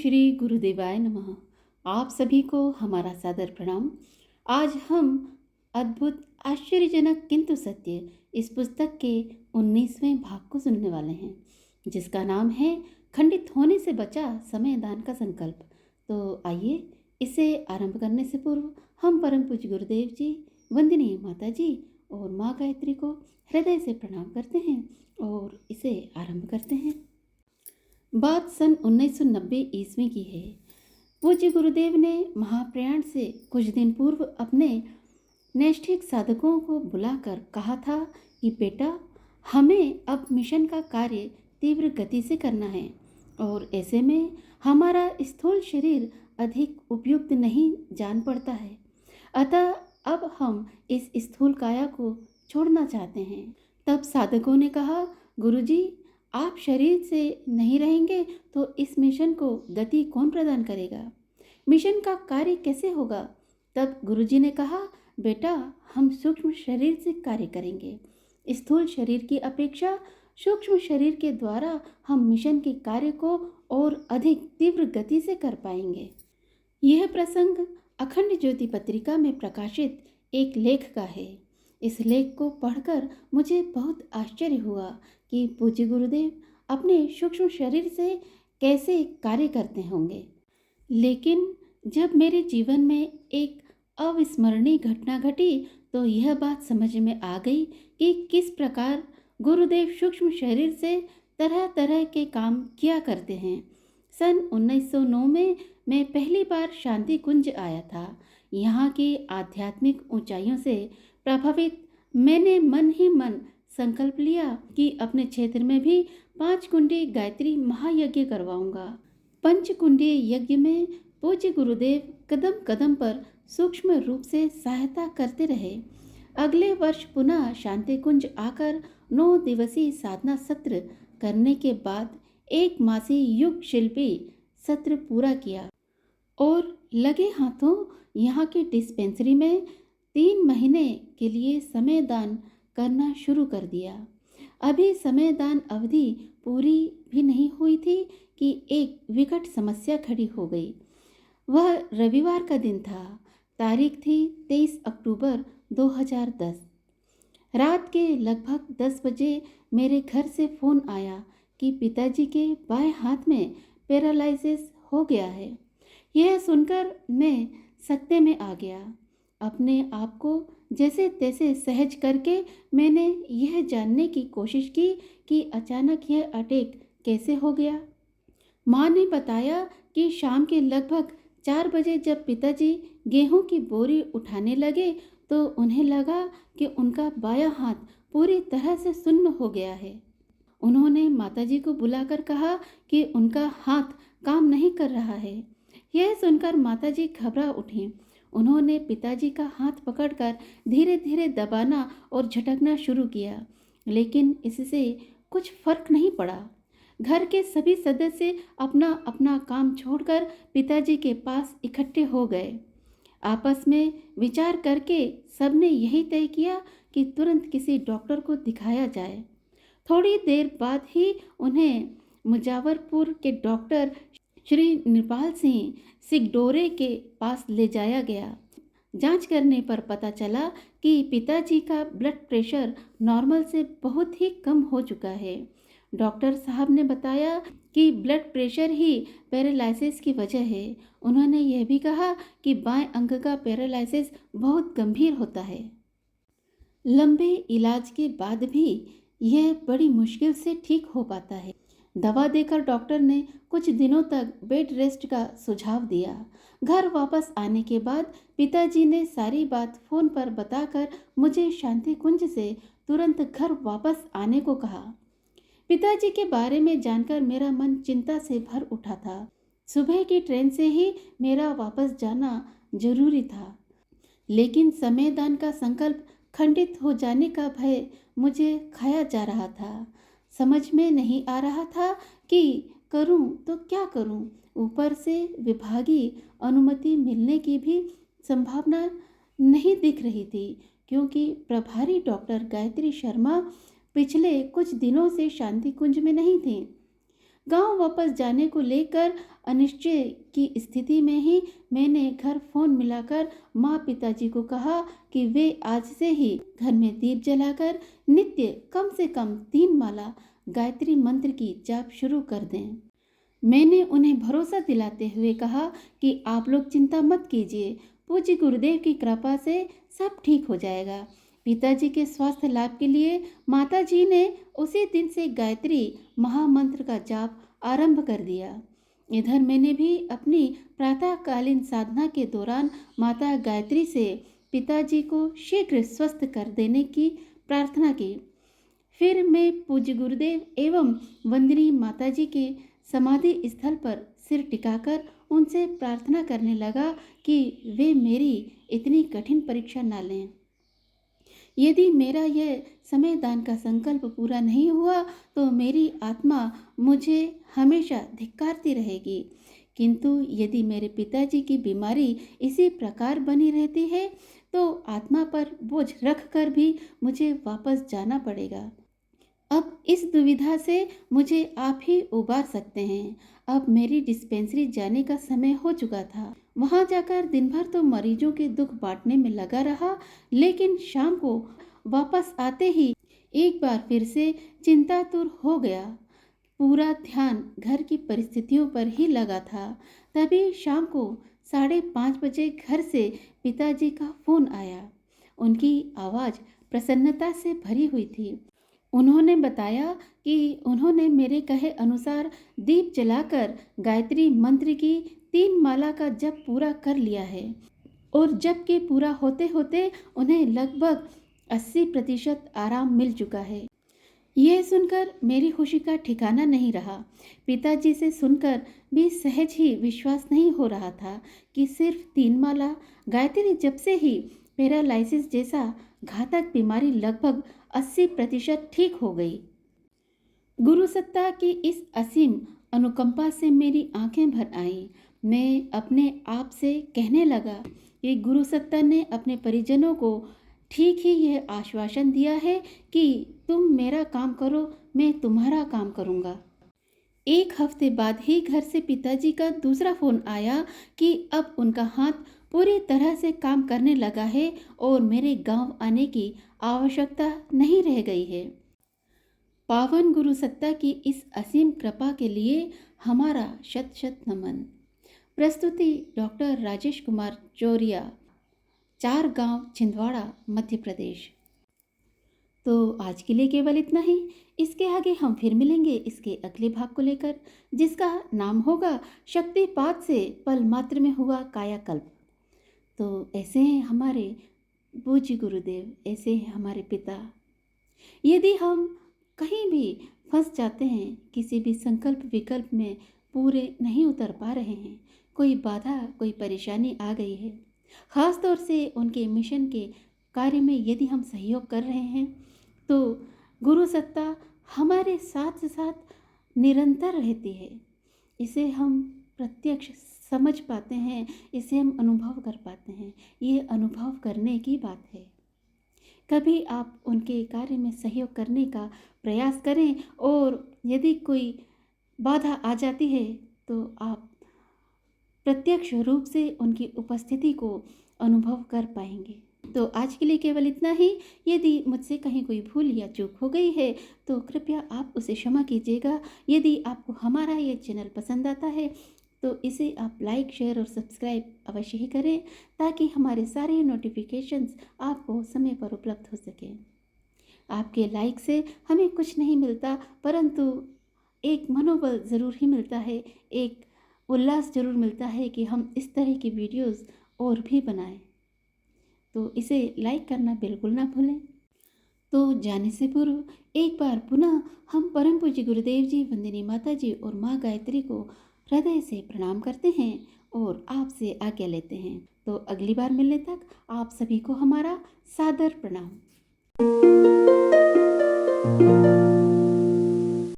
श्री गुरुदेवाय नमः। आप सभी को हमारा सादर प्रणाम। आज हम अद्भुत आश्चर्यजनक किंतु सत्य इस पुस्तक के 19वें भाग को सुनने वाले हैं, जिसका नाम है खंडित होने से बचा समय दान का संकल्प। तो आइए इसे आरंभ करने से पूर्व हम परम पूज्य गुरुदेव जी, वंदनीय माता जी और माँ गायत्री को हृदय से प्रणाम करते हैं और इसे आरंभ करते हैं। बात सन 1990 ईस्वी की है। पूज्य गुरुदेव ने महाप्रयाण से कुछ दिन पूर्व अपने नैष्ठिक साधकों को बुलाकर कहा था कि बेटा, हमें अब मिशन का कार्य तीव्र गति से करना है और ऐसे में हमारा स्थूल शरीर अधिक उपयुक्त नहीं जान पड़ता है। अतः अब हम इस स्थूल काया को छोड़ना चाहते हैं। तब साधकों ने कहा, गुरुजी, आप शरीर से नहीं रहेंगे तो इस मिशन को गति कौन प्रदान करेगा? मिशन का कार्य कैसे होगा? तब गुरुजी ने कहा, बेटा, हम सूक्ष्म शरीर से कार्य करेंगे। स्थूल शरीर की अपेक्षा सूक्ष्म शरीर के द्वारा हम मिशन के कार्य को और अधिक तीव्र गति से कर पाएंगे। यह प्रसंग अखंड ज्योति पत्रिका में प्रकाशित एक लेख का है। इस लेख को पढ़कर मुझे बहुत आश्चर्य हुआ कि पूज्य गुरुदेव अपने सूक्ष्म शरीर से कैसे कार्य करते होंगे। लेकिन जब मेरे जीवन में एक अविस्मरणीय घटना घटी तो यह बात समझ में आ गई कि किस प्रकार गुरुदेव सूक्ष्म शरीर से तरह तरह के काम किया करते हैं। सन 1909 में मैं पहली बार शांति कुंज आया था। यहाँ की आध्यात्मिक ऊंचाइयों से प्रभावित मैंने मन ही मन संकल्प लिया कि अपने क्षेत्र में भी 5 कुंडी गायत्री महायज्ञ करवाऊंगा। 5 कुंडी यज्ञ में पूज्य गुरुदेव कदम कदम पर सूक्ष्म रूप से सहायता करते रहे। अगले वर्ष पुनः शांति कुंज आकर 9 दिवसीय साधना सत्र करने के बाद 1 मासीय युग शिल्पी सत्र पूरा किया और लगे हाथों यहाँ की डिस्पेंसरी में 3 महीने के लिए समय दान करना शुरू कर दिया। अभी समय दान अवधि पूरी भी नहीं हुई थी कि एक विकट समस्या खड़ी हो गई। वह रविवार का दिन था। तारीख थी 23 अक्टूबर 2010। रात के लगभग 10 बजे मेरे घर से फ़ोन आया कि पिताजी के बाएं हाथ में पैरालिसिस हो गया है। यह सुनकर मैं सकते में आ गया। अपने आप को जैसे तैसे सहज करके मैंने यह जानने की कोशिश की कि अचानक यह अटैक कैसे हो गया। माँ ने बताया कि शाम के लगभग 4 बजे जब पिताजी गेहूं की बोरी उठाने लगे तो उन्हें लगा कि उनका बायां हाथ पूरी तरह से सुन्न हो गया है। उन्होंने माताजी को बुलाकर कहा कि उनका हाथ काम नहीं कर रहा है। यह सुनकर माताजी घबरा उठी। उन्होंने पिताजी का हाथ पकड़कर धीरे धीरे दबाना और झटकना शुरू किया, लेकिन इससे कुछ फर्क नहीं पड़ा। घर के सभी सदस्य अपना अपना काम छोड़कर पिताजी के पास इकट्ठे हो गए। आपस में विचार करके सबने यही तय किया कि तुरंत किसी डॉक्टर को दिखाया जाए। थोड़ी देर बाद ही उन्हें मुजफ्फरपुर के डॉक्टर श्री नृपाल सिंह सिगडोरे के पास ले जाया गया। जांच करने पर पता चला कि पिताजी का ब्लड प्रेशर नॉर्मल से बहुत ही कम हो चुका है। डॉक्टर साहब ने बताया कि ब्लड प्रेशर ही पैरालिसिस की वजह है। उन्होंने यह भी कहा कि बाएं अंग का पैरालिसिस बहुत गंभीर होता है। लंबे इलाज के बाद भी यह बड़ी मुश्किल से ठीक हो पाता है। दवा देकर डॉक्टर ने कुछ दिनों तक बेड रेस्ट का सुझाव दिया। घर वापस आने के बाद पिताजी ने सारी बात फ़ोन पर बताकर मुझे शांति कुंज से तुरंत घर वापस आने को कहा। पिताजी के बारे में जानकर मेरा मन चिंता से भर उठा था। सुबह की ट्रेन से ही मेरा वापस जाना जरूरी था, लेकिन समय दान का संकल्प खंडित हो जाने का भय मुझे खाया जा रहा था। समझ में नहीं आ रहा था कि करूं तो क्या करूं। ऊपर से विभागीय अनुमति मिलने की भी संभावना नहीं दिख रही थी, क्योंकि प्रभारी डॉक्टर गायत्री शर्मा पिछले कुछ दिनों से शांति कुंज में नहीं थी। गांव वापस जाने को लेकर अनिश्चय की स्थिति में ही मैंने घर फोन मिलाकर माँ पिताजी को कहा कि वे आज से ही घर में दीप जलाकर नित्य कम से कम 3 माला गायत्री मंत्र की जाप शुरू कर दें। मैंने उन्हें भरोसा दिलाते हुए कहा कि आप लोग चिंता मत कीजिए, पूज्य गुरुदेव की कृपा से सब ठीक हो जाएगा। पिताजी के स्वास्थ्य लाभ के लिए माताजी ने उसी दिन से गायत्री महामंत्र का जाप आरंभ कर दिया। इधर मैंने भी अपनी प्रातःकालीन साधना के दौरान माता गायत्री से पिताजी को शीघ्र स्वस्थ कर देने की प्रार्थना की। फिर मैं पूज्य गुरुदेव एवं वंदनीय माताजी के समाधि स्थल पर सिर टिकाकर उनसे प्रार्थना करने लगा कि वे मेरी इतनी कठिन परीक्षा ना लें। यदि मेरा यह समय दान का संकल्प पूरा नहीं हुआ तो मेरी आत्मा मुझे हमेशा धिक्कारती रहेगी, किंतु यदि मेरे पिताजी की बीमारी इसी प्रकार बनी रहती है तो आत्मा पर बोझ रख कर भी मुझे वापस जाना पड़ेगा। अब इस दुविधा से मुझे आप ही उबार सकते हैं। अब मेरी डिस्पेंसरी जाने का समय हो चुका था। वहां जाकर दिन भर तो मरीजों के दुख बांटने में लगा रहा, लेकिन शाम को वापस आते ही एक बार फिर से चिंतातुर हो गया। पूरा ध्यान घर की परिस्थितियों पर ही लगा था। तभी शाम को 5:30 बजे घर से पिताजी का फोन आया। उनकी आवाज़ प्रसन्नता से भरी हुई थी। उन्होंने बताया कि उन्होंने मेरे कहे अनुसार दीप जलाकर गायत्री मंत्र की 3 माला का जप पूरा कर लिया है और जप के पूरा होते होते उन्हें लगभग 80% आराम मिल चुका है। यह सुनकर मेरी खुशी का ठिकाना नहीं रहा। पिताजी से सुनकर भी सहज ही विश्वास नहीं हो रहा था कि सिर्फ 3 माला गायत्री जप से ही पैरालाइसिस जैसा घातक बीमारी लगभग 80% ठीक हो गई। गुरु सत्ता की इस असीम अनुकंपा से मेरी आंखें भर आईं। मैं अपने आप से कहने लगा कि गुरु सत्ता ने अपने परिजनों को ठीक ही यह आश्वासन दिया है कि तुम मेरा काम करो, मैं तुम्हारा काम करूँगा। 1 हफ्ते बाद ही घर से पिताजी का दूसरा फोन आया कि अब उनका हाथ पूरी तरह से काम करने लगा है और मेरे गांव आने की आवश्यकता नहीं रह गई है। पावन गुरु सत्ता की इस असीम कृपा के लिए हमारा शत शत नमन। प्रस्तुति डॉक्टर राजेश कुमार चौरिया, 4 गांव छिंदवाड़ा, मध्य प्रदेश। तो आज के लिए केवल इतना ही। इसके आगे हम फिर मिलेंगे इसके अगले भाग को लेकर, जिसका नाम होगा शक्तिपात से पल मात्र में हुआ कायाकल्प। तो ऐसे हैं हमारे पूज्य गुरुदेव, ऐसे हैं हमारे पिता। यदि हम कहीं भी फंस जाते हैं, किसी भी संकल्प विकल्प में पूरे नहीं उतर पा रहे हैं, कोई बाधा कोई परेशानी आ गई है, ख़ास तौर से उनके मिशन के कार्य में यदि हम सहयोग कर रहे हैं तो गुरु सत्ता हमारे साथ साथ निरंतर रहती है। इसे हम प्रत्यक्ष समझ पाते हैं, इसे हम अनुभव कर पाते हैं। ये अनुभव करने की बात है। कभी आप उनके कार्य में सहयोग करने का प्रयास करें और यदि कोई बाधा आ जाती है तो आप प्रत्यक्ष रूप से उनकी उपस्थिति को अनुभव कर पाएंगे। तो आज के लिए केवल इतना ही। यदि मुझसे कहीं कोई भूल या चूक हो गई है तो कृपया आप उसे क्षमा कीजिएगा। यदि आपको हमारा ये चैनल पसंद आता है तो इसे आप लाइक, शेयर और सब्सक्राइब अवश्य ही करें, ताकि हमारे सारे नोटिफिकेशंस आपको समय पर उपलब्ध हो सकें। आपके लाइक से हमें कुछ नहीं मिलता, परंतु एक मनोबल ज़रूर ही मिलता है, एक उल्लास ज़रूर मिलता है कि हम इस तरह की वीडियोस और भी बनाएं। तो इसे लाइक करना बिल्कुल ना भूलें। तो जाने से पूर्व एक बार पुनः हम परम पूज्य गुरुदेव जी, वंदनीय माता जी और माँ गायत्री को हृदय से प्रणाम करते हैं और आपसे आज्ञा लेते हैं। तो अगली बार मिलने तक आप सभी को हमारा सादर प्रणाम।